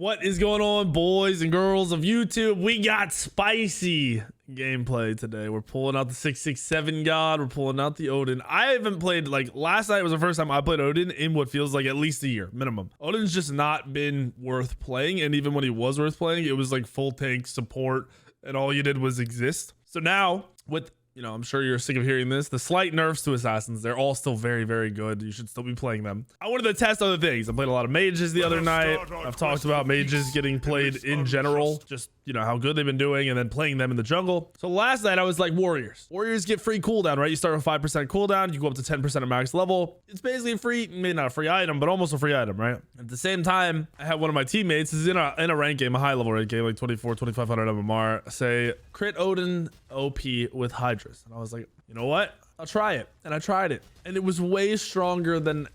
What is going on, boys and girls of YouTube? We got spicy gameplay today. We're pulling out the 667 god. We're pulling out the Odin. I haven't played, like, last night was the first time I played Odin in what feels like at least a year minimum. Odin's just not been worth playing, and even when he was worth playing, it was like full tank support and all you did was exist. So now with, you know, I'm sure you're sick of hearing this, the slight nerfs to assassins, they're all still very, very good. You should still be playing them. I wanted to test other things. I played a lot of mages the other night. I've talked about mages getting played in general, just, you know, how good they've been doing, and then playing them in the jungle. So last night I was like, warriors get free cooldown, right? You start with 5% cooldown, you go up to 10% of max level. It's basically a free, maybe not a free item, but almost a free item, right? At the same time, I had one of my teammates, this is in a rank game, a high level rank game, like 2500 MMR, say crit Odin OP with Hydras. And I was like, you know what? I'll try it. And I tried it. And it was way stronger than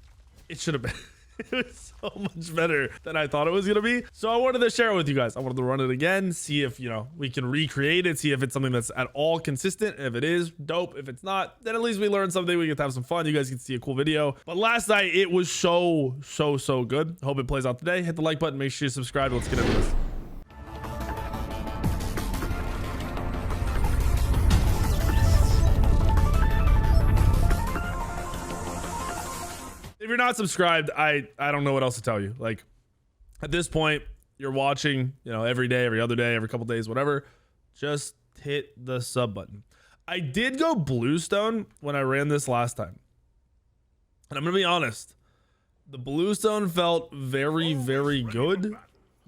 it should have been. It was so much better than I thought it was going to be. So I wanted to share it with you guys. I wanted to run it again, see if, you know, we can recreate it, see if it's something that's at all consistent. If it is, dope. If it's not, then at least we learned something. We get to have some fun. You guys can see a cool video. But last night, it was so good. Hope it plays out today. Hit the like button. Make sure you subscribe. Let's get into this. If you're not subscribed, I don't know what else to tell you. Like, at this point, you're watching, you know, every day, every other day, every couple days, whatever. Just hit the sub button. I did go bluestone when I ran this last time. And I'm going to be honest. The bluestone felt very, very good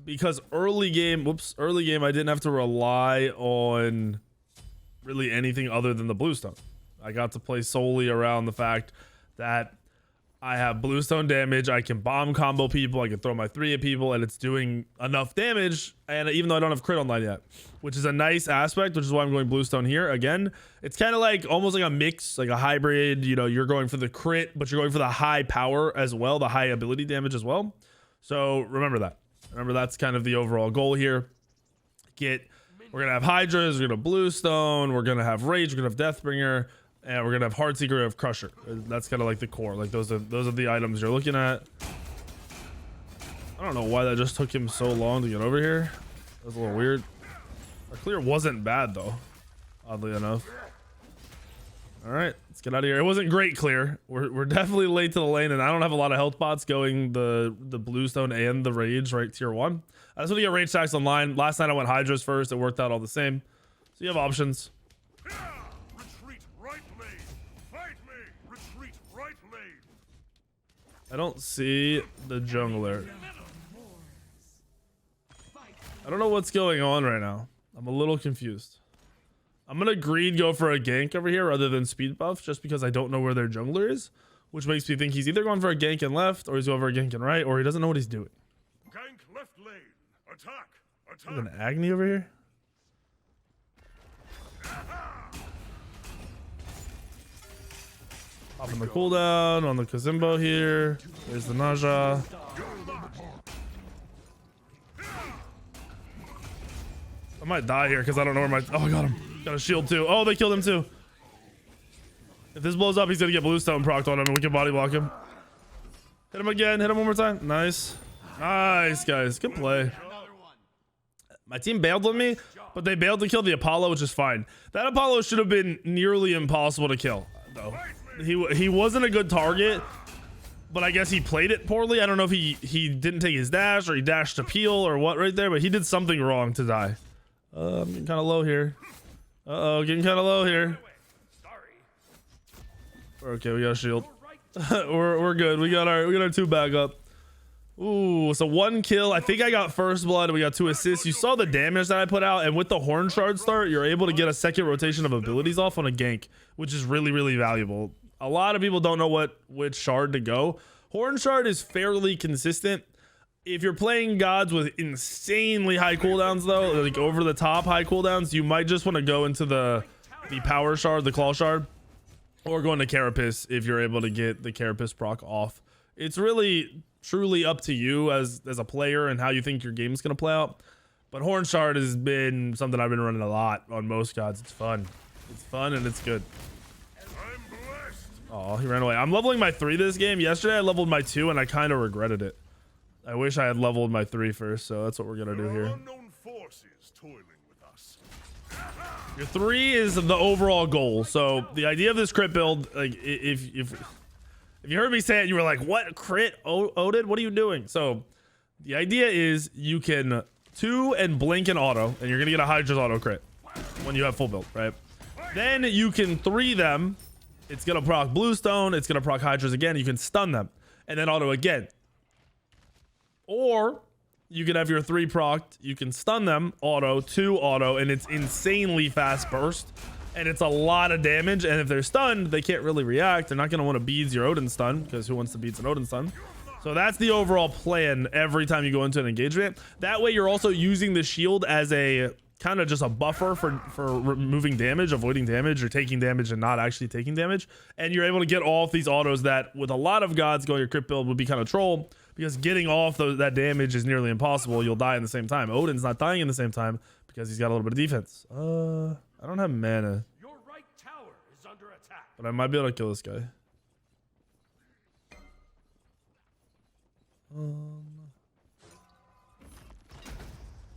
because early game, I didn't have to rely on really anything other than the bluestone. I got to play solely around the fact that I have bluestone damage, I can bomb combo people, I can throw my 3 at people, and it's doing enough damage, and even though I don't have crit online yet, which is a nice aspect, which is why I'm going bluestone here. Again, it's kind of like almost like a mix, like a hybrid. You know, you're going for the crit, but you're going for the high power as well, the high ability damage as well. So remember that. Remember, that's kind of the overall goal here. We're gonna have Hydras, we're gonna bluestone, we're gonna have Rage, we're gonna have Deathbringer, and we're gonna have Heartseeker of Crusher. That's kind of like the core. Like those are the items you're looking at. I don't know why that just took him so long to get over here. That was a little weird. Our clear wasn't bad though, oddly enough. All right, let's get out of here. It wasn't great clear. We're definitely late to the lane, and I don't have a lot of health bots going the bluestone and the Rage right tier 1. I just want to get Rage stacks online. Last night I went Hydras first. It worked out all the same. So you have options. I don't see the jungler. I don't know what's going on right now. I'm a little confused. I'm gonna greed go for a gank over here rather than speed buff just because I don't know where their jungler is, which makes me think he's either going for a gank in left or he's going for a gank in right, or he doesn't know what he's doing. Gank left lane. Attack. There's an Agni over here. Popping the cooldown on the Kazimbo here. There's the Naja. I might die here because I don't know where my... Oh, I got him. Got a shield too. Oh, they killed him too. If this blows up, he's going to get bluestone procced on him and we can body block him. Hit him again. Hit him one more time. Nice. Nice, guys. Good play. My team bailed on me, but they bailed to kill the Apollo, which is fine. That Apollo should have been nearly impossible to kill, though. He wasn't a good target, but I guess he played it poorly. I don't know if he didn't take his dash or he dashed to peel or what right there, but he did something wrong to die. I'm getting kind of low here. Getting kind of low here. Okay, we got a shield. we're good. We got our 2 back up. Ooh, so 1 kill. I think I got first blood. We got 2 assists. You saw the damage that I put out, and with the horn shard start, you're able to get a second rotation of abilities off on a gank, which is really, really valuable. A lot of people don't know which shard to go. Horn shard is fairly consistent. If you're playing gods with insanely high cooldowns, though, like over the top high cooldowns, you might just want to go into the power shard, the claw shard, or go into Carapace if you're able to get the Carapace proc off. It's really truly up to you as a player and how you think your game's gonna play out. But horn shard has been something I've been running a lot on most gods. It's fun and it's good. Oh, he ran away. I'm leveling my 3 this game. Yesterday I leveled my 2 and I kind of regretted it. I wish I had leveled my 3 first, so that's what we're gonna do There are here. unknown forces toiling with us. Your 3 is the overall goal. So the idea of this crit build, like if you heard me say it, you were like, "What crit, Odin? What are you doing?" So the idea is you can 2 and blink and auto, and you're gonna get a Hydra's auto crit when you have full build, right? Then you can 3 them. It's gonna proc Bluestone. It's gonna proc Hydra's again. You can stun them and then auto again. Or you can have your 3 procced. You can stun them, auto, 2 auto, and it's insanely fast burst. And it's a lot of damage. And if they're stunned, they can't really react. They're not gonna want to beads your Odin stun, because who wants to beats an Odin stun? So that's the overall plan every time you go into an engagement. That way you're also using the shield as a kind of just a buffer for removing damage, avoiding damage, or taking damage and not actually taking damage. And you're able to get off these autos that with a lot of gods going your crit build would be kind of troll, because getting off that damage is nearly impossible. You'll die in the same time. Odin's not dying in the same time because he's got a little bit of defense. I don't have mana. Your right tower is under attack. But I might be able to kill this guy.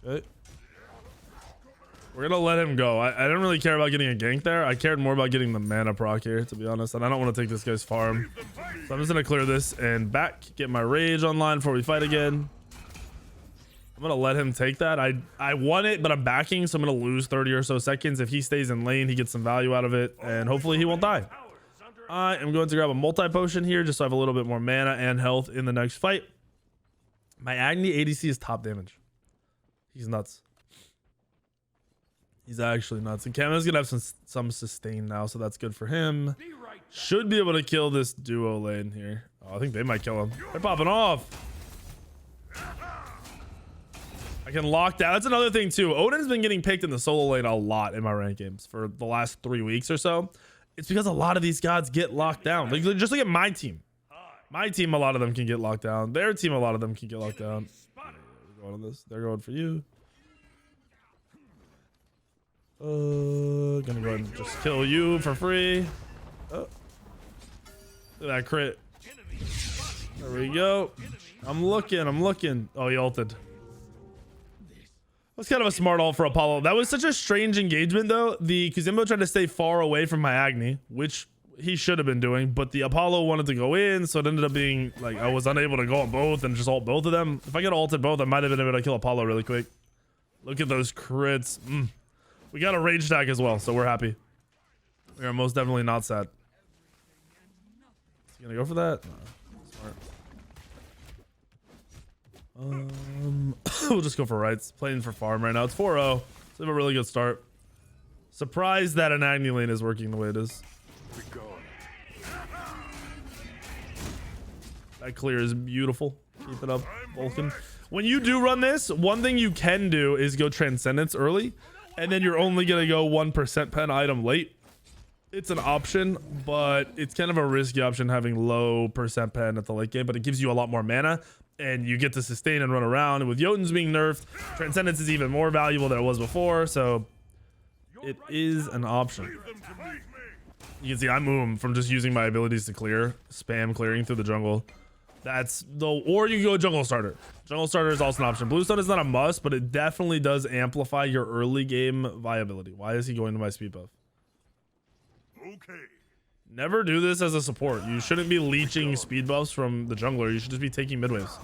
Okay. We're gonna let him go. I don't really care about getting a gank there. I cared more about getting the mana proc here, to be honest. And I don't want to take this guy's farm. So I'm just gonna clear this and back, get my rage online before we fight again. I'm gonna let him take that. I want it, but I'm backing, so I'm gonna lose 30 or so seconds. If he stays in lane, he gets some value out of it, and hopefully he won't die. I am going to grab a multi potion here just so I have a little bit more mana and health in the next fight. My Agni ADC is top damage. He's nuts. He's actually nuts. And Kama's gonna have some sustain now, so that's good for him. Should be able to kill this duo lane here. Oh, I think they might kill him. They're popping off. I can lock down. That's another thing too. Odin's been getting picked in the solo lane a lot in my rank games for the last 3 weeks or so. It's because a lot of these gods get locked down. Like, just look at my team. My team, a lot of them can get locked down. Their team, a lot of them can get locked down. We're going on this. They're going for you. Gonna go ahead and just kill you for free. Oh. Look at that crit. There we go. I'm looking. Oh, he ulted. That's kind of a smart ult for Apollo. That was such a strange engagement though. The Kuzimbo tried to stay far away from my Agni, which he should have been doing, but the Apollo wanted to go in, so it ended up being like I was unable to go on both and just ult both of them. If I could ulted both, I might have been able to kill Apollo really quick. Look at those crits. We got a rage stack as well, so we're happy. We are most definitely not sad. Is he gonna go for that? No. Smart. We'll just go for rights. Playing for farm right now. It's 4-0. So we have a really good start. Surprised that an Agni lane is working the way it is. That clear is beautiful. Keep it up, Vulcan. When you do run this, one thing you can do is go Transcendence early, and then you're only gonna go 1% pen item late. It's an option, but it's kind of a risky option having low percent pen at the late game, but it gives you a lot more mana and you get to sustain and run around. And with Jotun's being nerfed, Transcendence is even more valuable than it was before, so it is an option. You can see I'm from just using my abilities to clear, spam clearing through the jungle. That's the, or you can go jungle starter. Jungle starter is also an option. Bluestone is not a must, but it definitely does amplify your early game viability. Why is he going to my speed buff? Okay. Never do this as a support. You shouldn't be leeching speed buffs from the jungler. You should just be taking mid waves.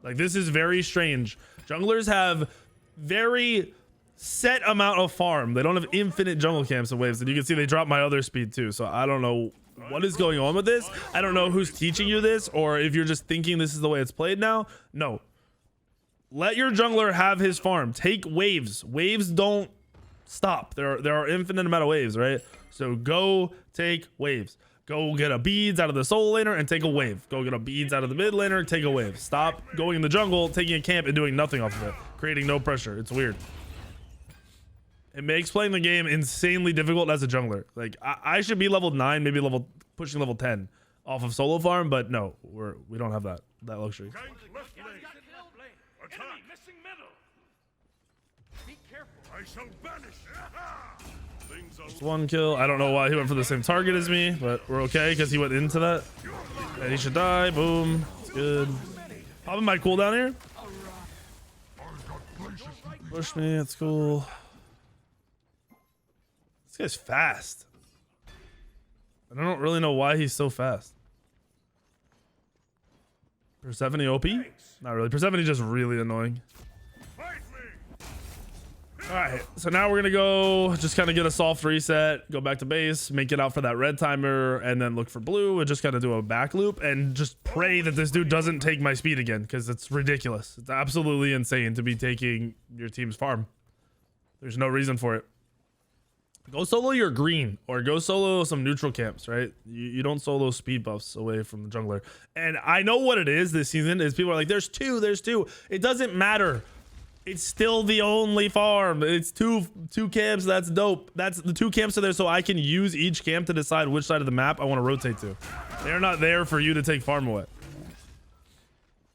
Like, this is very strange. Junglers have very set amount of farm. They don't have infinite jungle camps and waves. And you can see they drop my other speed too. So I don't know what is going on with this. I don't know who's teaching you this, or if you're just thinking this is the way it's played now. No. Let your jungler have his farm. Take waves. Waves don't stop. There are infinite amount of waves, right? So go take waves. Go get a beads out of the solo laner and take a wave. Go get a beads out of the mid laner, take a wave. Stop going in the jungle, taking a camp and doing nothing off of it, creating no pressure. It's weird. It makes playing the game insanely difficult as a jungler. Like, I should be level 9, maybe pushing level 10 off of solo farm, but no, we don't have that luxury. I shall vanish. It's one kill. I don't know why he went for the same target as me, but we're okay because he went into that. And he should die. Boom. It's good. Popping my cooldown here. Push me, it's cool. This guy's fast. I don't really know why he's so fast. Persephone OP? Not really. Persephone just really annoying. Alright, so now we're gonna go just kind of get a soft reset, go back to base, make it out for that red timer, and then look for blue and just kind of do a back loop and just pray that this dude doesn't take my speed again, because it's ridiculous. It's absolutely insane to be taking your team's farm. There's no reason for it. Go solo your green or go solo some neutral camps, right? You don't solo speed buffs away from the jungler. And I know what it is this season is people are like, there's two. It doesn't matter. It's still the only farm. It's two camps. That's dope. That's the 2 camps are there so I can use each camp to decide which side of the map I want to rotate to. They're not there for you to take farm away.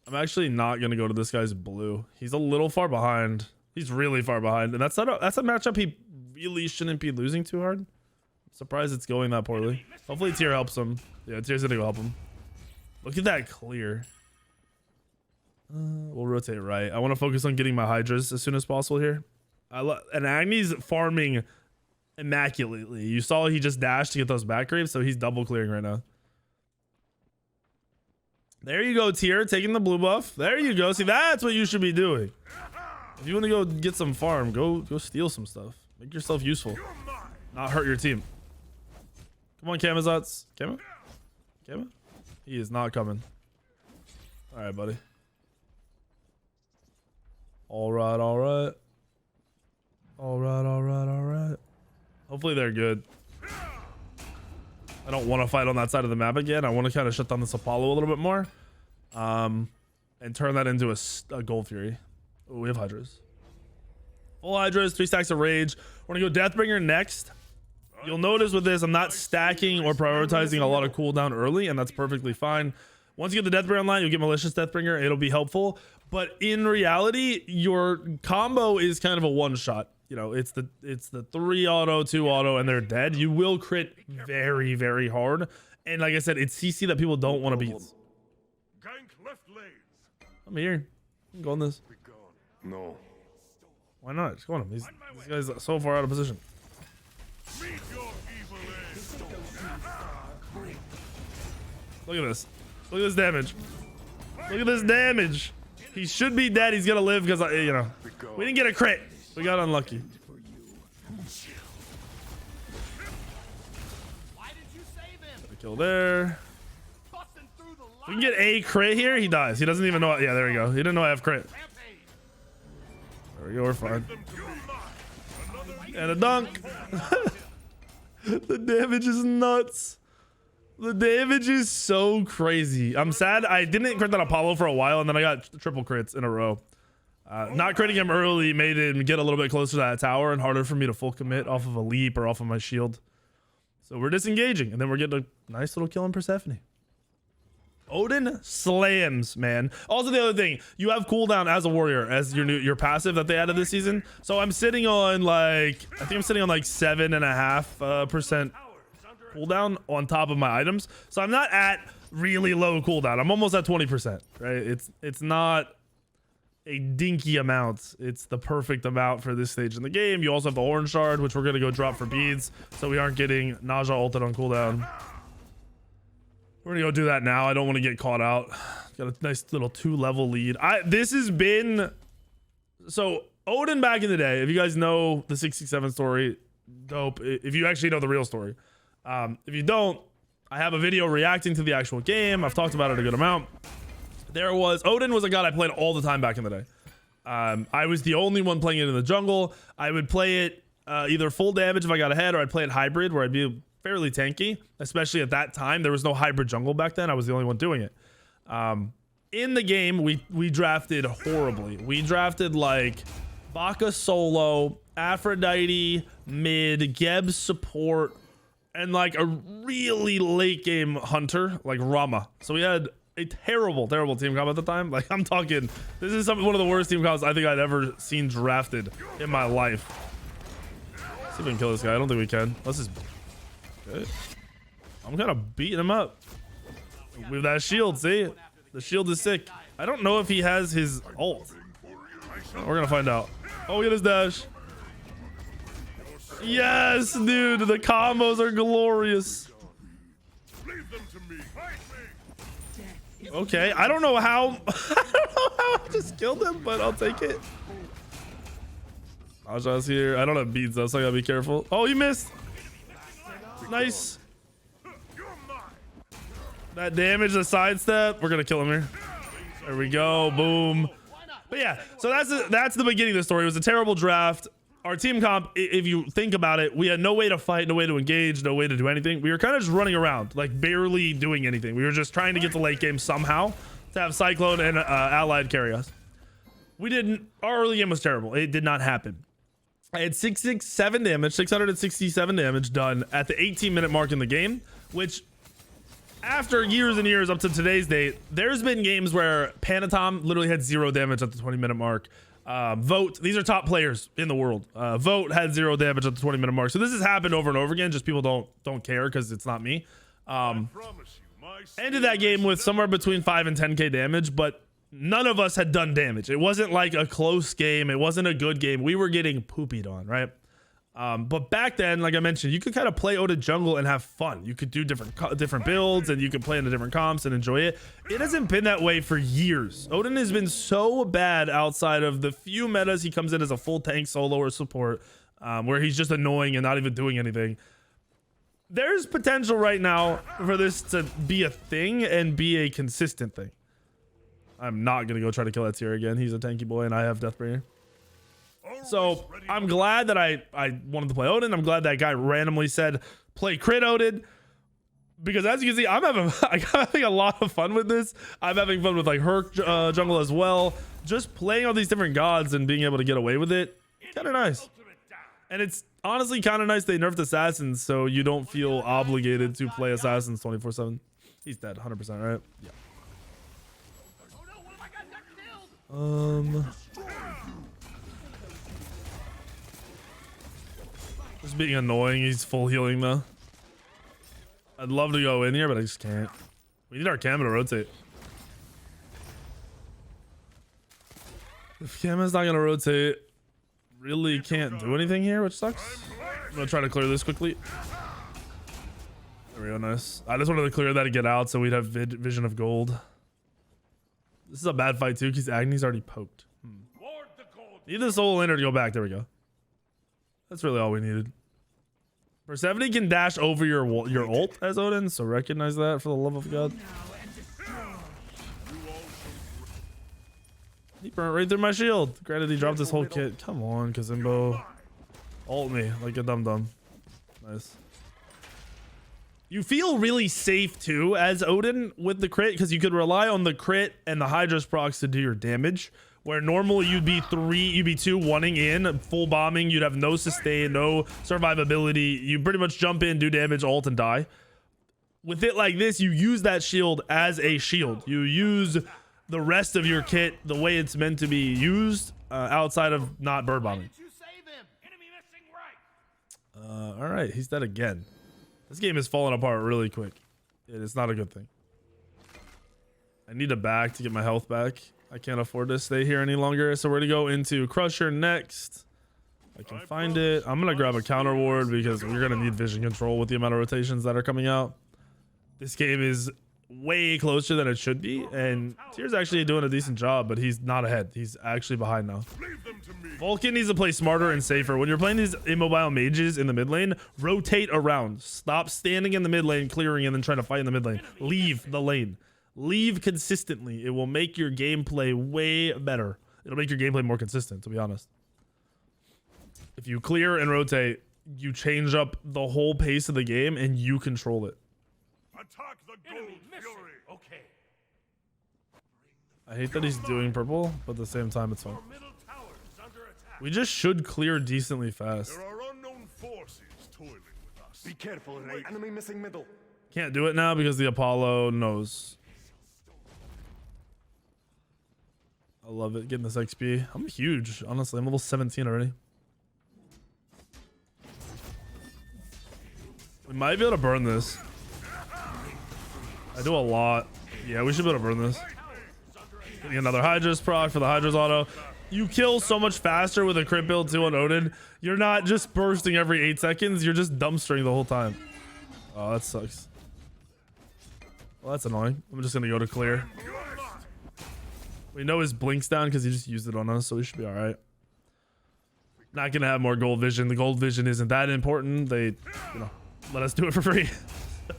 I'm actually not going to go to this guy's blue. He's a little far behind. He's really far behind. And that's a matchup he really shouldn't be losing too hard. I'm surprised it's going that poorly. Hopefully Tier helps him. Yeah, Tier's going to go help him. Look at that clear. We'll rotate right. I want to focus on getting my hydras as soon as possible here. And Agni's farming immaculately. You saw he just dashed to get those back creeps, so he's double clearing right now. There you go, Tier, taking the blue buff. There you go. See, that's what you should be doing. If you want to go get some farm, go steal some stuff. Make yourself useful. Not hurt your team. Come on, Kamazots. Kama? He is not coming. All right, buddy. All right. Hopefully they're good. I don't want to fight on that side of the map again. I want to kind of shut down this Apollo a little bit more. And turn that into a Gold Fury. Oh, we have Hydras. Full Hydras, 3 stacks of Rage. We're going to go Deathbringer next. You'll notice with this, I'm not stacking or prioritizing a lot of cooldown early, and that's perfectly fine. Once you get the Deathbringer online, you'll get Malicious Deathbringer. It'll be helpful. But in reality, your combo is kind of a one-shot. You know, it's the 3 auto, 2 auto, and they're dead. You will crit very, very hard. And like I said, it's CC that people don't want to beat. I'm here. You can go on this. No. Why not? Just go on him. This guy's so far out of position. Look at this. Look at this damage. Look at this damage. He should be dead. He's gonna live because, you know, we didn't get a crit. We got unlucky. Kill there. If we can get a crit here, he dies. He doesn't even know. Yeah, there we go. He didn't know I have crit. There we go. We're fine. And a dunk. The damage is nuts. The damage is so crazy. I'm sad I didn't crit that Apollo for a while, and then I got triple crits in a row. Not critting him early made him get a little bit closer to that tower and harder for me to full commit off of a leap or off of my shield. So we're disengaging, and then we're getting a nice little kill on Persephone. Odin slams, man. Also, the other thing, you have cooldown as a warrior, as your passive that they added this season. So I'm sitting on like, I think I'm sitting on like 7.5% cooldown on top of my items. So I'm not at really low cooldown. I'm almost at 20%, right? It's not a dinky amount. It's the perfect amount for this stage in the game. You also have the orange shard, which we're going to go drop for beads, so we aren't getting Naja ulted on cooldown. We're gonna go do that now. I don't want to get caught out. Got a nice little 2-level lead. This has been, so Odin back in the day, if you guys know the 667 story, dope. If you actually know the real story. If you don't, I have a video reacting to the actual game. I've talked about it a good amount. Odin was a god I played all the time back in the day. I was the only one playing it in the jungle. I would play it either full damage if I got ahead, or I'd play it hybrid where I'd be fairly tanky, especially at that time. There was no hybrid jungle back then. I was the only one doing it. In the game, we drafted horribly. We drafted like Baka solo, Aphrodite mid, Geb support, and like a really late game hunter like Rama. So we had a terrible team comp at the time. Like, I'm talking, this is one of the worst team comps I think I'd ever seen drafted in my life. Let's see if we can kill this guy. I don't think we can. Let's just, okay. I'm kind of beating him up with that shield. See, the shield is sick. I don't know if he has his ult. We're gonna find out. Oh, we got his dash. Yes, dude, the combos are glorious. Leave them to me. Fight me. Okay, I don't know how I just killed him, but I'll take it. Aja's here. I don't have beads though, so I gotta be careful. Oh, he missed. Nice. You're mine. That damage, the sidestep. We're gonna kill him here. There we go. Boom. But yeah, so that's the beginning of the story. It was a terrible draft. Our team comp, if you think about it, we had no way to fight, no way to engage, no way to do anything. We were kind of just running around, like barely doing anything. We were just trying to get the late game somehow to have Cyclone and Allied carry us. We didn't. Our early game was terrible. It did not happen. I had 667 damage, 667 damage done at the 18-minute mark in the game, which after years and years up to today's date, there's been games where Panatom literally had 0 damage at the 20-minute mark. Vote, these are top players in the world. Vote had 0 damage at the 20-minute mark. So this has happened over and over again. Just people don't care because it's not me. Ended that game with somewhere between 5 and 10k damage, but none of us had done damage. It wasn't like a close game. It wasn't a good game. We were getting poopied on, right? But back then, like I mentioned, you could kind of play Odin jungle and have fun. You could do different builds, and you could play in the different comps and enjoy it. It hasn't been that way for years. Odin has been so bad outside of the few metas he comes in as a full tank solo or support, where he's just annoying and not even doing anything. There's potential right now for this to be a thing and be a consistent thing. I'm not gonna go try to kill that tier again. He's a tanky boy and I have Deathbringer. So I'm glad that I wanted to play Odin. I'm glad that guy randomly said play crit Odin, because as you can see, I'm having a lot of fun with this. I'm having fun with like Herc jungle as well. Just playing all these different gods and being able to get away with it, kind of nice. And it's honestly kind of nice they nerfed assassins, so you don't feel obligated to play assassins 24/7. He's dead, 100%, right? Yeah. Just being annoying. He's full healing though. I'd love to go in here, but I just can't. We need our cam to rotate. If Kama's not gonna rotate, really can't do anything here, which sucks. I'm gonna try to clear this quickly. There we go, nice. I just wanted to clear that to get out so we'd have vision of gold. This is a bad fight too because Agni's already poked. Need the soul in or to go back. There we go. That's really all we needed. Persephone can dash over your ult as Odin, so recognize that for the love of God. He burnt right through my shield. Granted, he dropped his whole kit. Come on, Kazimbo. Ult me like a dum-dum. Nice. You feel really safe too as Odin with the crit because you could rely on the crit and the Hydra's procs to do your damage. Where normally you'd be 2-1ing in, full bombing, you'd have no sustain, no survivability. You pretty much jump in, do damage, ult, and die. With it like this, you use that shield as a shield. You use the rest of your kit the way it's meant to be used, outside of not bird bombing. All right, he's dead again. This game is falling apart really quick. It's not a good thing. I need a back to get my health back. I can't afford to stay here any longer, so we're gonna go into Crusher next. I can find it. I'm gonna grab a counter ward because we're gonna need vision control with the amount of rotations that are coming out. This game is way closer than it should be, and Tyr's actually doing a decent job, but he's not ahead. He's actually behind now. Vulcan needs to play smarter and safer. When you're playing these immobile mages in the mid lane, rotate around. Stop standing in the mid lane, clearing, and then trying to fight in the mid lane. Leave the lane. Leave consistently. It will make your gameplay way better. It'll make your gameplay more consistent, to be honest. If you clear and rotate, you change up the whole pace of the game and you control it. Attack the gold fury. Okay. I hate that he's doing purple, but at the same time it's fine. We just should clear decently fast. There are unknown forces toiling with us. Be careful, Ray. Enemy missing middle. Can't do it now because the Apollo knows. I love it, getting this XP. I'm huge, honestly. I'm level 17 already. We might be able to burn this. I do a lot. Yeah, we should be able to burn this. Getting another Hydra's proc for the Hydra's auto. You kill so much faster with a crit build too on Odin. You're not just bursting every 8 seconds. You're just dumpstering the whole time. Oh, that sucks. Well, that's annoying. I'm just going to go to clear. We know his blink's down because he just used it on us, so we should be all right. Not going to have more gold vision. The gold vision isn't that important. They, you know, let us do it for free.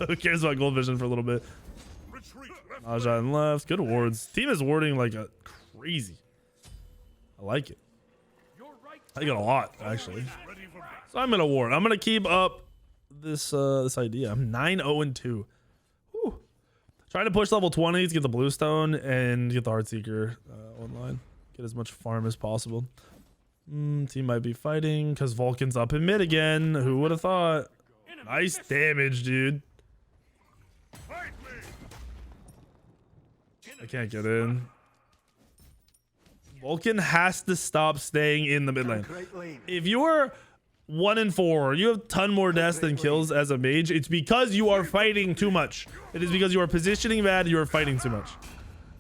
Who cares about gold vision for a little bit? Aja and left. Good wards. Team is warding like a crazy. I like it. I like it a lot, actually. So I'm gonna ward. I'm gonna keep up this this idea. I'm 9-0-2. Whew. Trying to push level 20 to get the bluestone and get the Heartseeker online. Get as much farm as possible. Team might be fighting because Vulcan's up in mid again. Who would have thought? Nice damage, dude. I can't get in. Vulcan has to stop staying in the mid lane. If you are 1-4, you have a ton more deaths than kills as a mage, it's because you are fighting too much. It is because you are positioning bad, you are fighting too much.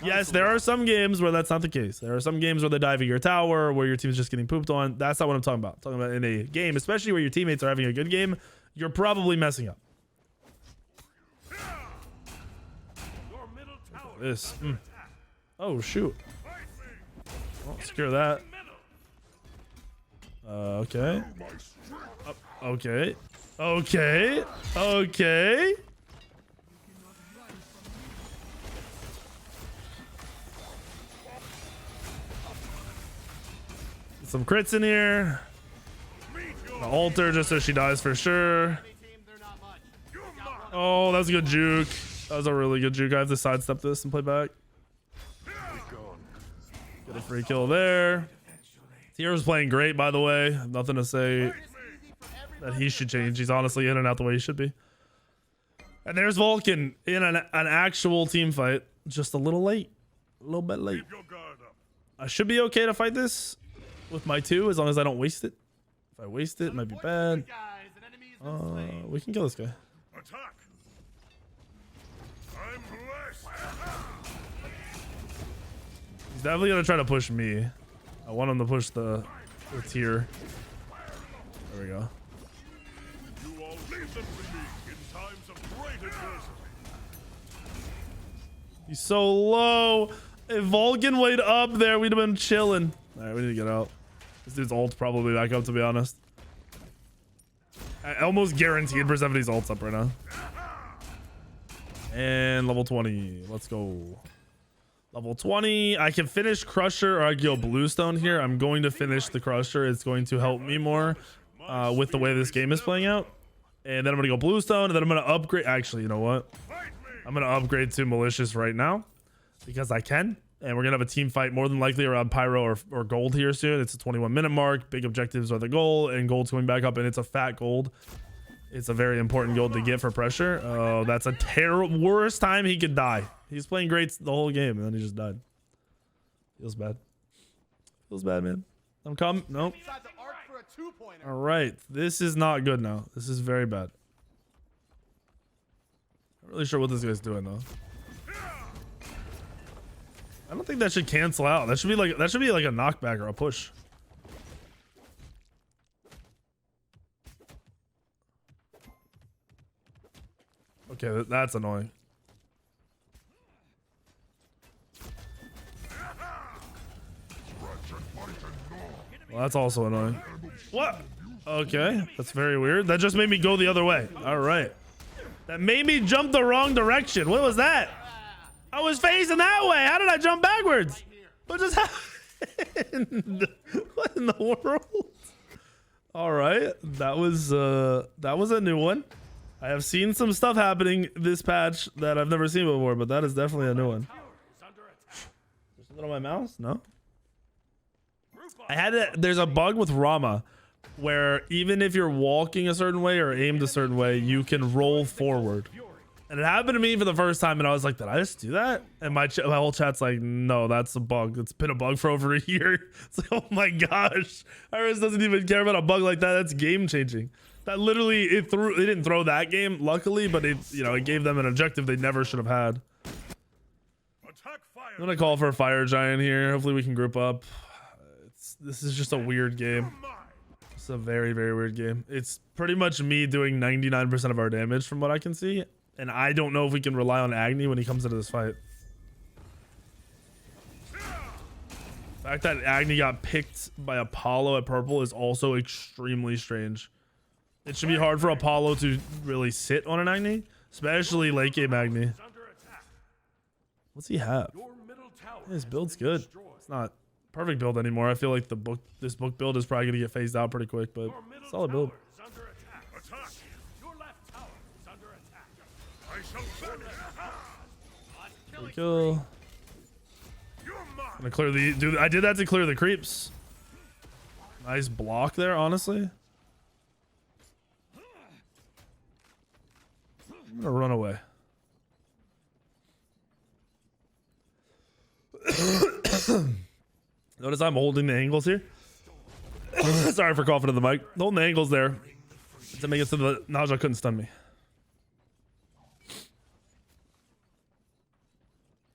Yes, there are some games where that's not the case. There are some games where they're diving your tower, where your team's just getting pooped on. That's not what I'm talking about. I'm talking about in a game, especially where your teammates are having a good game, you're probably messing up. This. Oh, shoot. Well, secure that. Okay. Okay. Okay. Okay. Some crits in here. The altar just so she dies for sure. Oh, that was a good juke. That was a really good juke. I have to sidestep this and play back. Get a free kill there. Tier's playing great, by the way. Nothing to say that he should change. He's honestly in and out the way he should be. And there's Vulcan in an actual team fight. Just a little late. A little bit late. I should be okay to fight this with my 2 as long as I don't waste it. If I waste it, it might be bad. We can kill this guy. Attack. I'm blessed. He's definitely gonna try to push me. I want him to push the tier. There we go. You all leave them to me in times of great adversity. He's so low. If Vulcan went up there, we'd have been chilling. All right, we need to get out. This dude's ult's probably back up, to be honest. I almost guaranteed Persephone's ult's up right now. And level 20. Let's go. Level 20. I can finish Crusher or I can go Bluestone here. I'm going to finish the Crusher. It's going to help me more with the way this game is playing out. And then I'm going to go Bluestone. And then I'm going to upgrade. Actually, you know what? I'm going to upgrade to Malicious right now because I can. And we're going to have a team fight more than likely around Pyro or Gold here soon. It's a 21-minute mark. Big objectives are the goal. And Gold's coming back up. And it's a fat gold. It's a very important gold to get for pressure. Oh, that's a terrible, worst time he could die. He's playing great the whole game, and then he just died. Feels bad. Feels bad, man. I'm coming. Nope. All right. This is not good now. This is very bad. Not really sure what this guy's doing, though. I don't think that should cancel out. That should be like a knockback or a push. Okay, that's annoying. Well, that's also annoying. What? Okay, that's very weird. That just made me go the other way. All right. That made me jump the wrong direction. What was that? I was facing that way. How did I jump backwards? What just happened? What in the world? All right, that was a new one. I have seen some stuff happening this patch that I've never seen before, but that is definitely a new one. There's something on my mouse? No. There's a bug with Rama where even if you're walking a certain way or aimed a certain way, you can roll forward. And it happened to me for the first time, and I was like, did I just do that? And my whole chat's like, no, that's a bug. It's been a bug for over a year. It's like, oh my gosh. Iris doesn't even care about a bug like that. That's game changing. That literally, it didn't throw that game, luckily, but it gave them an objective they never should have had. Attack fire. I'm gonna call for a fire giant here. Hopefully we can group up. This is just a weird game. It's a very, very weird game. It's pretty much me doing 99% of our damage from what I can see. And I don't know if we can rely on Agni when he comes into this fight. The fact that Agni got picked by Apollo at purple is also extremely strange. It should be hard for Apollo to really sit on an Agni, especially late game Agni. What's he have? His build's good. It's not perfect build anymore. I feel like this book build is probably gonna get phased out pretty quick, but solid build. There we go. I'm gonna clear the dude. I did that to clear the creeps. Nice block there, honestly. I'm gonna run away. Notice I'm holding the angles here. Sorry for coughing in the mic. Holding the angles there to make it so the Naja couldn't stun me.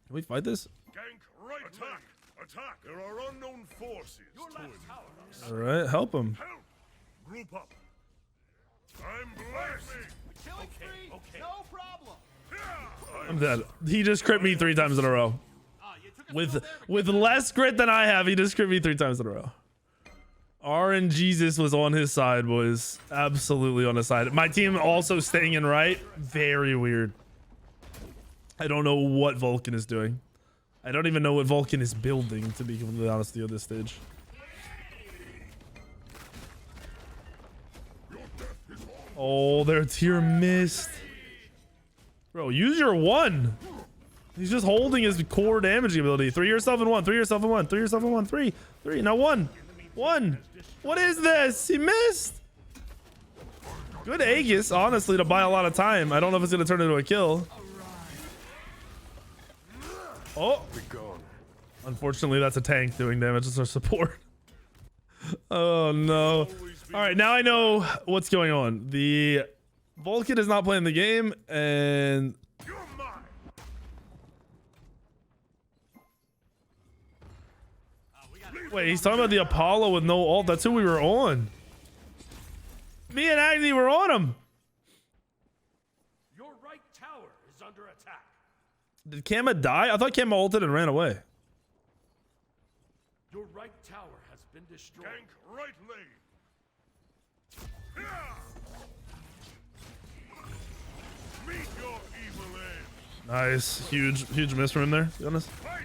Can we fight this? Gank right. Attack. Attack. There are unknown forces. All right, help him. Help. Group up. I'm blasting. Okay. No problem. I'm dead. He just crit me 3 times in a row. With less crit than I have, he just crit me 3 times in a row. RNGesus was on his side, boys. Absolutely on his side. My team also staying in right. Very weird. I don't know what Vulcan is doing. I don't even know what Vulcan is building, to be completely honest with you at this stage. Oh, their tier missed. Bro, use your 1. He's just holding his core damaging ability. 3 yourself in 1. 3 yourself in 1. 3 yourself in 1. 3. 3. Now 1. 1. What is this? He missed. Good Aegis, honestly, to buy a lot of time. I don't know if it's going to turn into a kill. Oh. Unfortunately, that's a tank doing damage. It's our support. Oh, no. All right, now I know what's going on. The Vulcan is not playing the game, and... Wait, he's talking about the Apollo with no ult. That's who we were on. Me and Agni were on him. Your right tower is under attack. Did Kama die? I thought Kama ulted and ran away. Your right tower has been destroyed. Gank right lane. Meet your evil end. Nice. Huge miss from him there, to be honest. Fight me.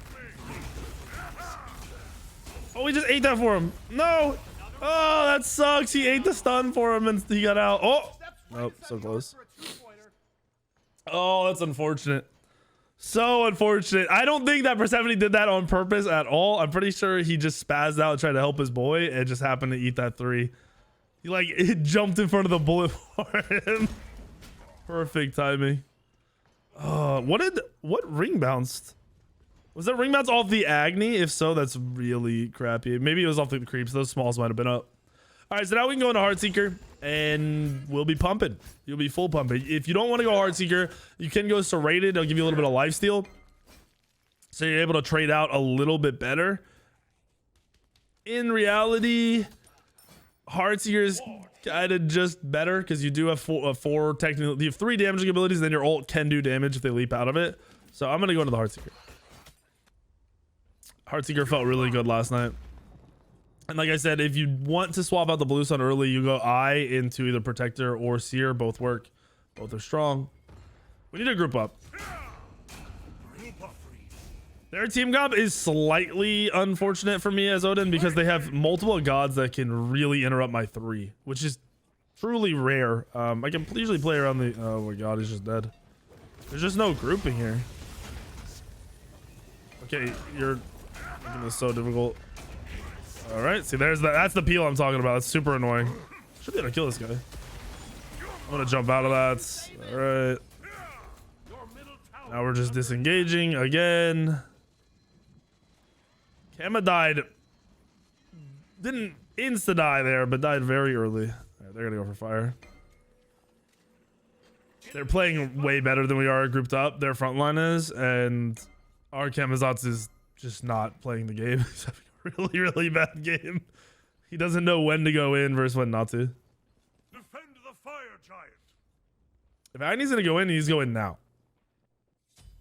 Oh, he just ate that for him. No. Oh, that sucks. He ate the stun for him and he got out. Oh. Nope, so close. Oh, that's unfortunate. So unfortunate. I don't think that Persephone did that on purpose at all. I'm pretty sure he just spazzed out and tried to help his boy and just happened to eat that 3. He like it jumped in front of the bullet for him. Perfect timing. What ring bounced? Was that ring bounce off the Agni? If so, that's really crappy. Maybe it was off the creeps. Those smalls might have been up. All right, so now we can go into Heartseeker and we'll be pumping. You'll be full pumping. If you don't want to go Heartseeker, you can go Serrated. They'll give you a little bit of lifesteal. So you're able to trade out a little bit better. In reality, Heartseeker is kind of just better because you do have four technical. You have 3 damaging abilities, and then your ult can do damage if they leap out of it. So I'm going to go into the Heartseeker. Heartseeker felt really good last night. And like I said, if you want to swap out the blue sun early, you go Eye into either Protector or Seer. Both work. Both are strong. We need to group up. Their team comp is slightly unfortunate for me as Odin because they have multiple gods that can really interrupt my 3, which is truly rare. I can usually play around the... Oh my god, he's just dead. There's just no grouping here. Okay, you're making this so difficult. All right, see, that's the peel I'm talking about. It's super annoying. Should be able to kill this guy. I'm gonna jump out of that. All right. Now we're just disengaging again. Kama died. Didn't insta die there, but died very early. All right, they're gonna go for fire. They're playing way better than we are grouped up. Their front line is, and Our Kamizatsu is just not playing the game. He's having a really, really bad game. He doesn't know when to go in versus when not to. Defend the fire giant. If Agni's gonna go in, he's going now.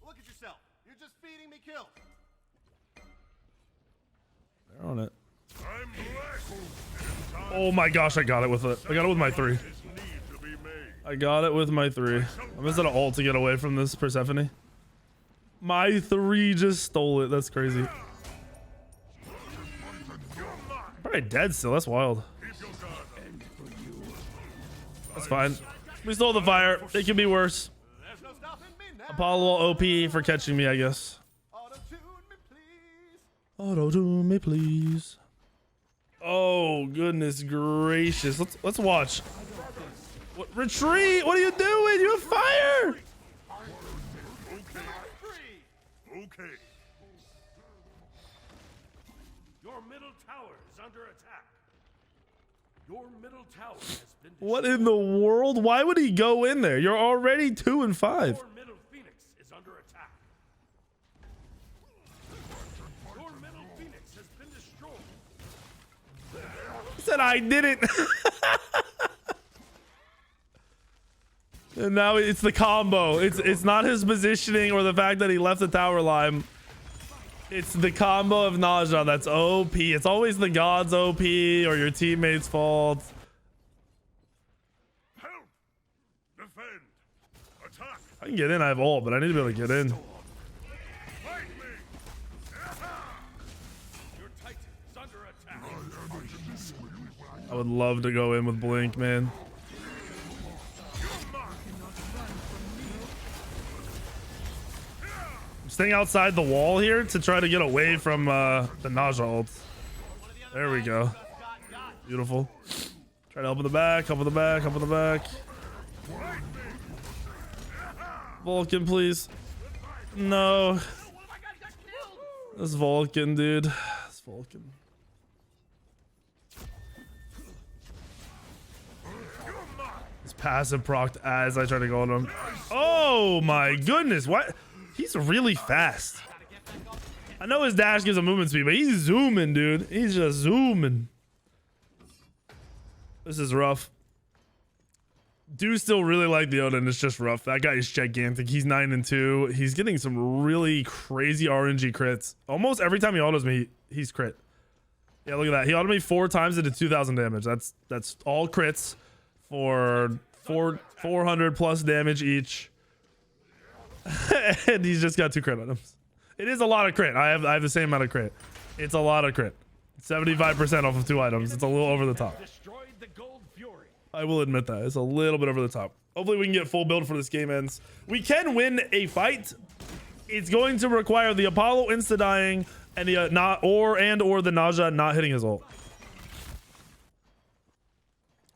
Look at yourself. You're just feeding me kills. They're on it. I'm black. Oh my gosh, I got it with it. I got it with my 3. Is need to be made. I got it with my 3. I'm just at an ult to get away from this Persephone. My 3 just stole it. That's crazy. Probably dead still. That's wild. That's fine. We stole the fire. It can be worse. There's no stopping me now. Apollo OP for catching me, I guess. Auto-tune me, please. Auto-tune me, please. Oh, goodness gracious. Let's watch. What, retreat! What are you doing? You have fire! Okay. Your middle tower is under attack. Your middle tower has been destroyed. What in the world? Why would he go in there? You're already 2 and 5. Your middle phoenix is under attack. Your middle phoenix has been destroyed. He said I didn't. And now it's the combo. It's not his positioning or the fact that he left the tower line. It's the combo of Naja that's OP. It's always the god's OP or your teammate's fault. Help. Defend. Attack. I can get in. I have ult, but I need to be able to get in. Fight me. Your titan is under attack. I would love to go in with Blink, man. I'm staying outside the wall here to try to get away from the Naja ult. There we go. Beautiful. Try to help in the back, help in the back, help in the back. Vulcan, please. No. This Vulcan, dude. This Vulcan. It's passive procced as I try to go on him. Oh my goodness. What? He's really fast. I know his dash gives him movement speed, but he's zooming, dude. He's just zooming. This is rough. Do still really like the Odin. It's just rough. That guy is gigantic. He's 9 and 2. He's getting some really crazy RNG crits. Almost every time he autos me, he's crit. Yeah, look at that. He autoed me 4 times into 2,000 damage. That's all crits for 400 plus damage each. And he's just got 2 crit items. It is a lot of crit. I have the same amount of crit. It's a lot of crit. 75% off of 2 items. It's a little over the top. Destroyed the gold fury. I will admit that. It's a little bit over the top. Hopefully we can get full build for this game ends. We can win a fight. It's going to require the Apollo insta-dying and the or the Naja not hitting his ult.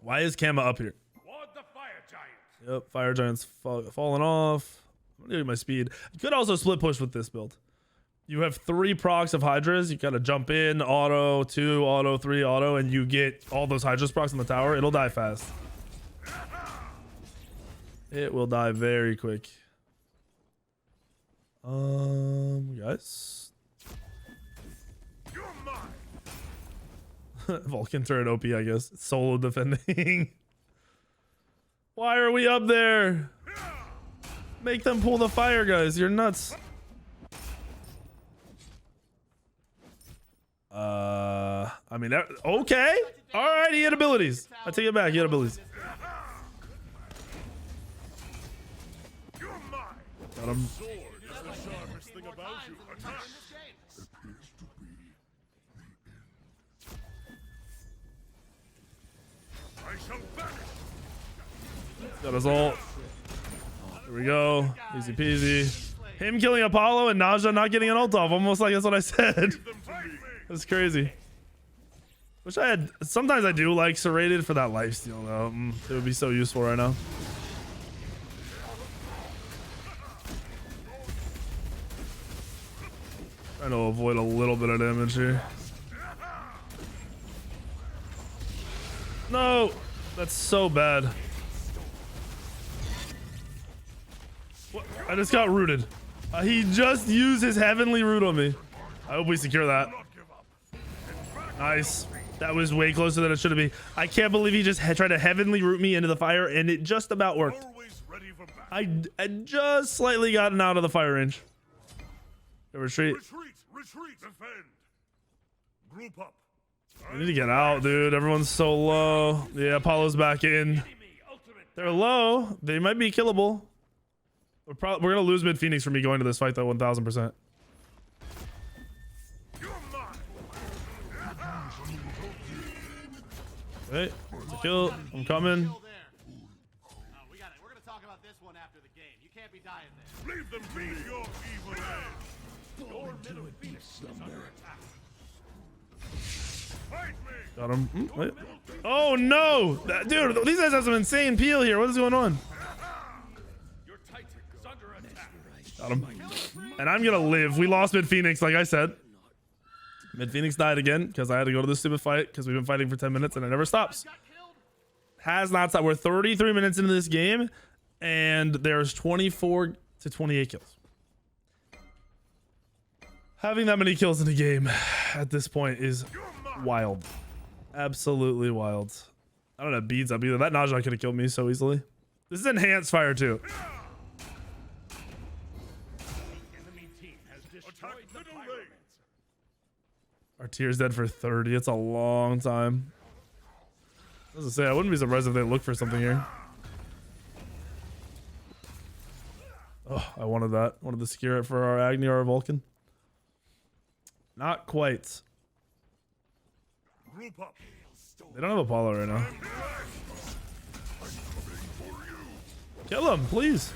Why is Kama up here? Ward the fire giant. Yep, fire giant's falling off. I'm gonna get my speed. You could also split push with this build. You have 3 procs of Hydras. You gotta jump in, auto, 2, auto, 3, auto, and you get all those Hydras procs in the tower. It'll die fast. It will die very quick. Guys. Vulcan turret OP, I guess. Solo defending. Why are we up there? Make them pull the fire, guys. You're nuts. I mean, okay. All right, he had abilities. I take it back. He had abilities. Got him. Got us all. Here we go. Easy peasy. Him killing Apollo and Naja not getting an ult off. Almost like that's what I said. That's crazy. Wish I had. Sometimes I do like serrated for that lifesteal though. It would be so useful right now. Trying to avoid a little bit of damage here. No, that's so bad. What? I just got rooted. He just used his heavenly root on me. I hope we secure that. Nice. That was way closer than it should have been. I can't believe he just tried to heavenly root me into the fire, and it just about worked. I just slightly gotten out of the fire range. Retreat. Retreat, defend. Group up. We need to get out, dude. Everyone's so low. Yeah, Apollo's back in. They're low. They might be killable. We're gonna lose mid Phoenix for me going to this fight though, 1000%. Hey, it's a kill. I'm coming. We got it. We're gonna talk about this one after the game. You can't be dying there. Leave them be your evil end. Your middle Phoenix is under attack. Fight me. Got him. Wait. Oh no, dude! These guys have some insane peel here. What is going on? Your Titan is under attack. Got him. And I'm gonna live. We lost mid Phoenix, like I said. Mid Phoenix died again because I had to go to this stupid fight because we've been fighting for 10 minutes and it never stops. Has not stopped. We're 33 minutes into this game and there's 24 to 28 kills. Having that many kills in a game at this point is wild. Absolutely wild. I don't have beads up either. That Naja could have killed me so easily. This is enhanced fire too. Enemy team has destroyed the pyramid. Our tier's dead for 30. It's a long time. I was gonna say, I wouldn't be surprised if they look for something here. Oh, I wanted that. Wanted to secure it for our Agni or our Vulcan. Not quite. Group up. They don't have Apollo right now. Kill him, please.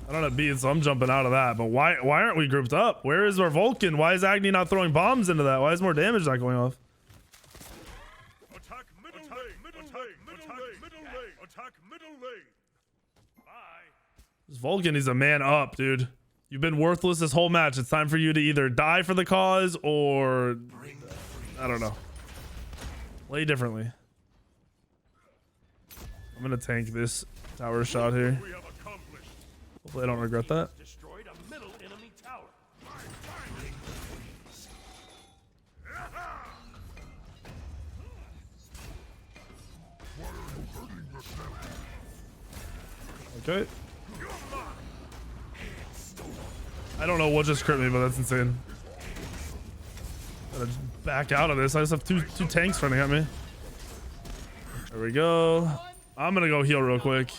I don't have beads, so I'm jumping out of that. But why aren't we grouped up? Where is our Vulcan? Why is Agni not throwing bombs into that? Why is more damage not going off? Attack middle lane. Middle lane. Attack middle lane. Bye. This Vulcan is a man up, dude. You've been worthless this whole match. It's time for you to either die for the cause or... I don't know. Play differently. I'm gonna tank this tower shot here. We have accomplished. Hopefully I don't regret that. Destroyed a middle enemy tower. Okay. I don't know what just crit me, but that's insane. Gotta back out of this. I just have two tanks running at me. There we go. I'm gonna go heal real quick.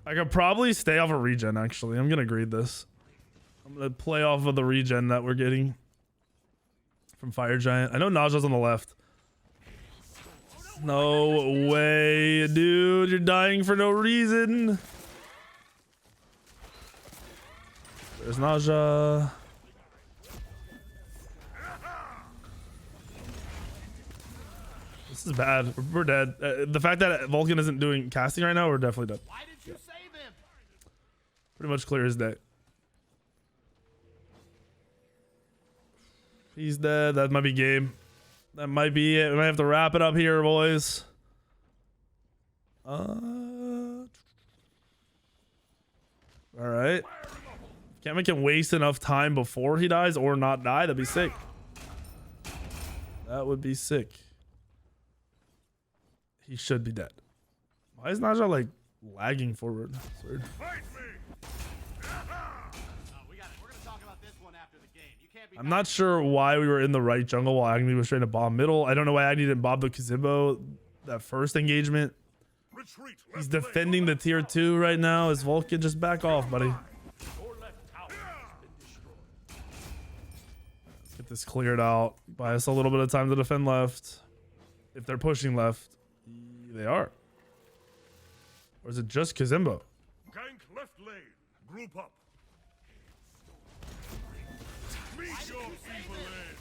I could probably stay off a regen, actually. I'm gonna greed this. I'm gonna play off of the regen that we're getting from Fire Giant. I know Naja's on the left. No way, dude. You're dying for no reason. There's Naja. This is bad. We're dead. The fact that Vulcan isn't doing casting right now, we're definitely dead. Why did you save him? Pretty much clear as day. He's dead. That might be game. That might be it. We might have to wrap it up here, boys. All right. Kevin can waste enough time before he dies or not die. That'd be sick. That would be sick. He should be dead. Why is Naja like lagging forward? It's weird. We got it. We're gonna talk about this one after the game. You can't be. I'm not sure why we were in the right jungle while Agni was trying to bomb middle. I don't know why Agni didn't bomb the Kazimbo that first engagement. Retreat. He's defending the tier 2 right now. His Vulcan, just back off, buddy. Your left tower has been destroyed. Let's get this cleared out. Buy us a little bit of time to defend left. If they're pushing left, they are. Or is it just Kazimbo? Gank left lane. Group up. Meet your evil end.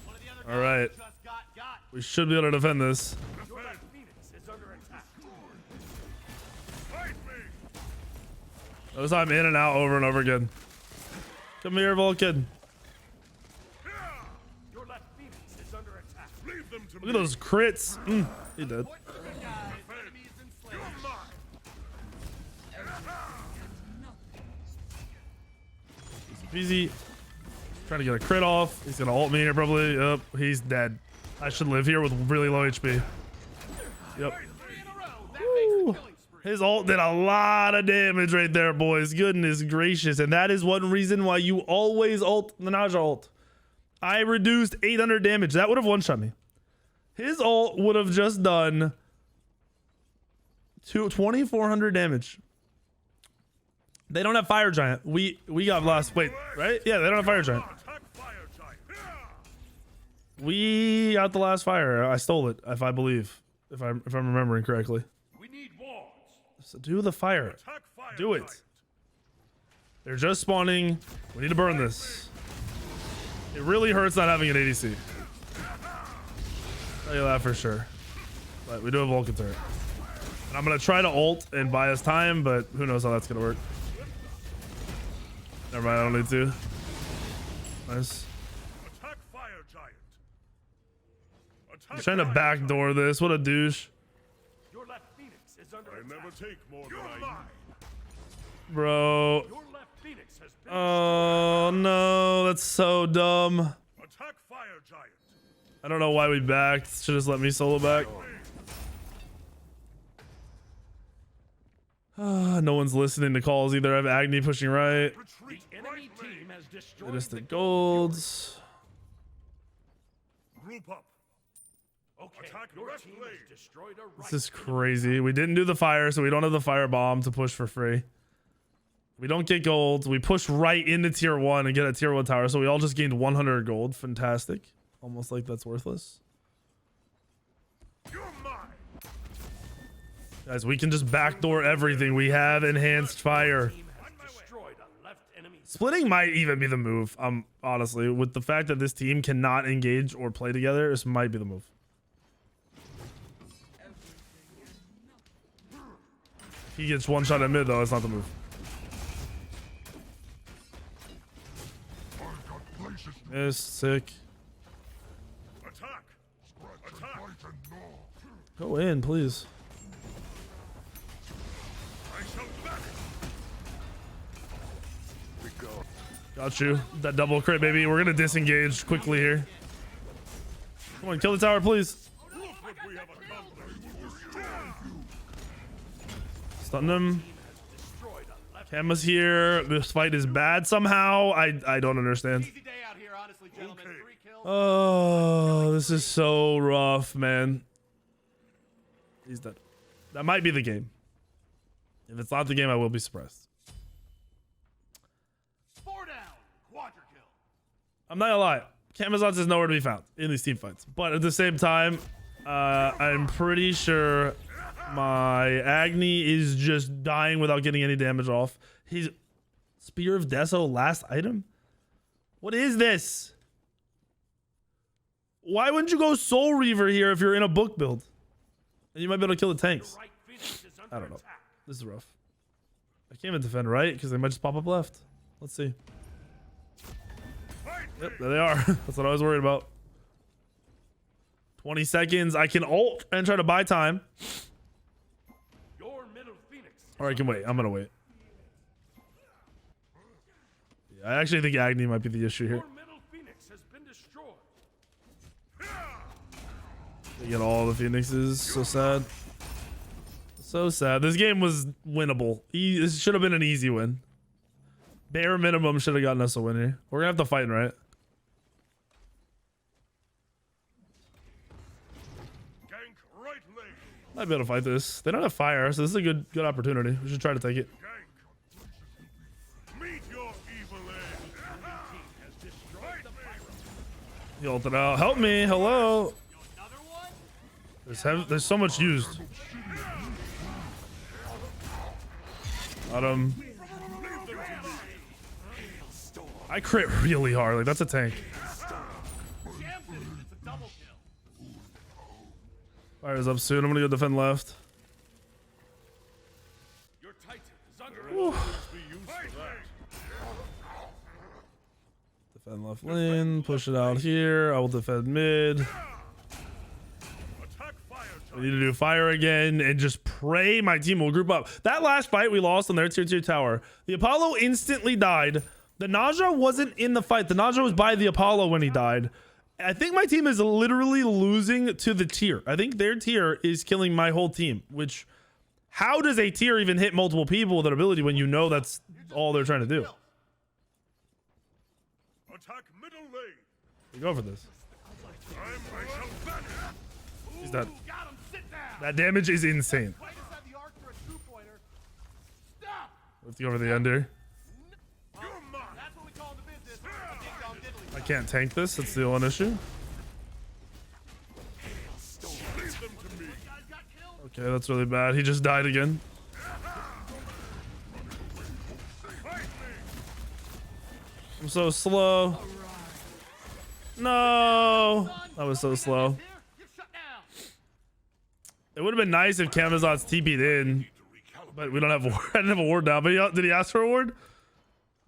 One of the other All right. guys just got. We should be able to defend this. Your left Phoenix is under attack. Fight me. Notice I'm in and out over and over again. Come here, Vulcan. Your left Phoenix is under attack. Leave them to Look me. at those crits. He did. Guys, enemies enslaved. You're mine. Easy. Trying to get a crit off. He's gonna ult me here probably. Yep, he's dead. I should live here with really low HP. Yep. Woo. His ult did a lot of damage right there, boys. Goodness gracious. And that is one reason why you always ult the Naja ult. I reduced 800 damage. That would have one-shot me. His ult would have just done 2,400 damage. They don't have Fire Giant. We got lost. Wait, right? Yeah, they don't have Fire Giant. We got the last fire. I stole it, if I believe. If I'm remembering correctly. We need walls. So do the fire. Fire Do it. giant. They're just spawning. We need to burn this. It really hurts not having an ADC. Tell you that for sure. But we do have Vulcan turret. And I'm gonna try to ult and buy us time, but who knows how that's gonna work. Never mind, I don't need to. Nice. Attack fire giant. He's trying to backdoor this. What a douche. Your left Phoenix is under I attack. never take more than I need. Bro. Your left Phoenix has been Oh no, that's so dumb. Attack fire giant. I don't know why we backed. Should just let me solo back. No one's listening to calls either. I have Agni pushing right. Retreat. The enemy team has destroyed They just the did golds. Group up. Okay, Attack your left team lane. has destroyed a right. This is crazy. We didn't do the fire, so we don't have the fire bomb to push for free. We don't get gold. We push right into tier 1 and get a tier 1 tower, so we all just gained 100 gold. Fantastic. Almost like that's worthless. You're mine. Guys, we can just backdoor everything. We have enhanced fire. Team has destroyed a left enemy. Splitting might even be the move. Honestly, with the fact that this team cannot engage or play together, this might be the move. If he gets one shot at mid though, it's not the move. Yes, sick. Attack. Attack. Go in, please. I shall back. Got you. That double crit, baby. We're gonna disengage quickly here. Come on, kill the tower, please. Look what we have accomplished. Stun him. Kama's here. This fight is bad somehow. I don't understand. Easy day out here, honestly, gentlemen. Okay. 3 kills. Oh, this is so rough, man. He's dead. That might be the game. If it's not the game, I will be surprised. 4 down. Quadra kill. I'm not gonna lie. Camazotz is nowhere to be found in these team fights. But at the same time, I'm pretty sure my Agni is just dying without getting any damage off. He's Spear of Deso last item? What is this? Why wouldn't you go Soul Reaver here if you're in a book build? And you might be able to kill the tanks. Right Phoenix is under I don't know. attack. This is rough. I can't even defend right because they might just pop up left. Let's see. Yep, there they are. That's what I was worried about. 20 seconds. I can ult and try to buy time. Your middle Phoenix. Or I can wait. I'm going to wait. Yeah, I actually think Agni might be the issue here. Your middle Phoenix has been destroyed. They get all the Phoenixes. So sad. So sad. This game was winnable. This should have been an easy win. Bare minimum should have gotten us a win here. We're going to have to fight, right? Gank right lane. Might be able to fight this. They don't have fire, so this is a good opportunity. We should try to take it. Gank. Meet your evil end. Has destroyed the pyro. He ulted out. Help me. Hello. Another one? There's so much used. Got him. I crit really hard. Like, that's a tank. Jammed it. It's a double kill. Fire's up soon. I'm gonna go defend left. Your Titan is under attack. Be used for that. Defend left lane. Push it out here. I will defend mid. Attack fire I giant. need to do fire again and just pray my team will group up. That last fight we lost on their tier 2 tower, the Apollo instantly died The Naja wasn't in the fight. The Naja was by the Apollo when he died. I think my team is literally losing to the tier. I think their tier is killing my whole team, which how does a tier even hit multiple people with an ability when you know that's all they're trying to do? Attack middle lane. You go for this. I shall vanish. He's dead. Got him. Sit down. That damage is insane. Right inside the arc for a two-pointer. Stop. Let's go over the under. You're mine. That's what we call in the business. A ding-dong diddly. I can't tank this. That's the only issue. Leave them to me. Guys got killed. Okay, that's really bad. He just died again. Fight me. I'm so slow. No, that was so slow. Here, you're shut down. It would have been nice if Camazot's TP'd in, but we don't have. I didn't have a ward now. But did he ask for a ward?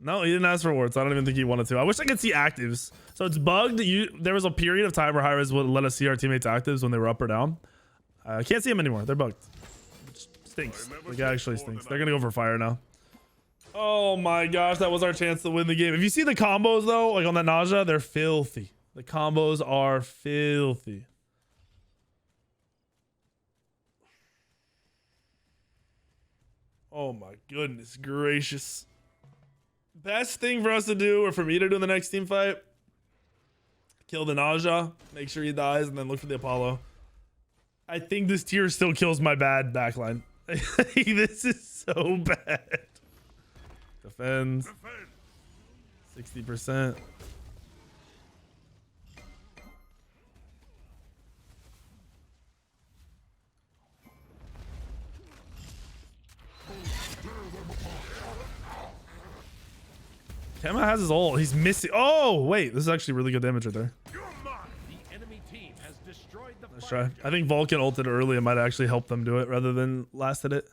No, he didn't ask for a ward, so I don't even think he wanted to. I wish I could see actives. So it's bugged. There was a period of time where Hi-Rez would let us see our teammates' actives when they were up or down. I can't see them anymore. They're bugged. Which stinks. Like, it actually stinks. They're gonna go for fire now. Oh my gosh, that was our chance to win the game. If you see the combos though, like on that Naja, they're filthy. The combos are filthy. Oh my goodness gracious. Best thing for us to do, or for me to do in the next team fight, kill the Naja, make sure he dies, and then look for the Apollo. I think this tier still kills my bad backline. This is so bad. Defends. 60%. Kema has his ult. He's missing. Oh, wait. This is actually really good damage right there. You're mine. The enemy team has destroyed the Let's try. I think Vulcan ulted early. It might actually help them do it rather than lasted it.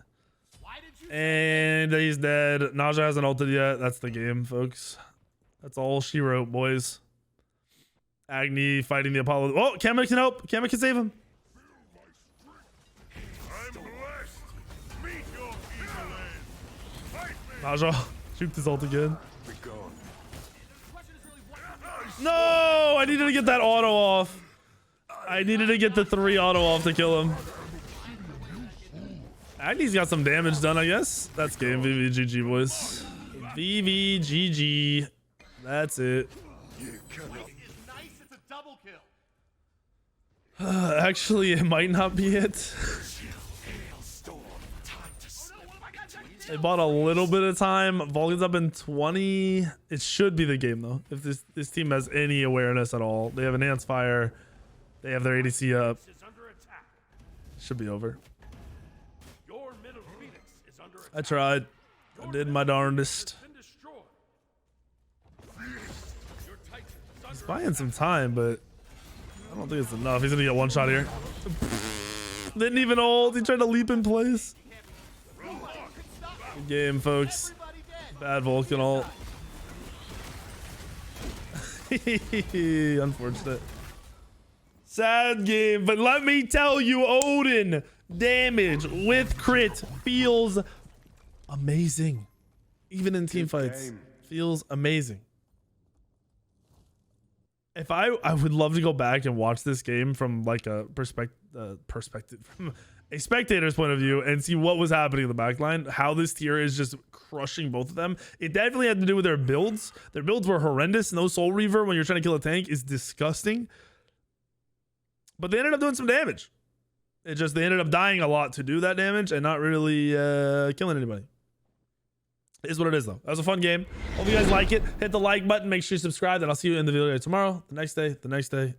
Why did you? And he's dead. Naja hasn't ulted yet. That's the game, folks. That's all she wrote, boys. Agni fighting the Apollo. Oh, Kema can help. Kema can save him. I'm blessed. Meet your evil end. Fight me. Naja, shoot his ult again. Be gone. No, I needed to get that auto off. I needed to get the 3 auto off to kill him. Agni's got some damage done, I guess. That's game. VVGG, boys. VVGG. That's it. Is nice. It's a double kill. Actually, it might not be it. They bought a little bit of time. Vulcan's up in 20. It should be the game though. If this team has any awareness at all, they have enhanced fire. They have their ADC up. is under attack. Should be over. Your middle Phoenix is under attack. I tried. I did my darndest. Been destroyed. Your Titan is under He's buying some time, but I don't think it's enough. He's gonna get one shot here. Didn't even ult. He tried to leap in place. Good game, folks. Bad Vulcan ult. Unfortunate. Sad game, but let me tell you, Odin damage with crit feels amazing. Even in team fights, feels amazing. If I would love to go back and watch this game from like a perspective from a spectator's point of view and see what was happening in the backline, how this tier is just crushing both of them. It definitely had to do with their builds. Their builds were horrendous. No Soul Reaver when you're trying to kill a tank is disgusting. But they ended up doing some damage. They ended up dying a lot to do that damage and not really killing anybody. It is what it is though. That was a fun game. Hope you guys like it. Hit the like button. Make sure you subscribe, and I'll see you in the video tomorrow, the next day, and the next day.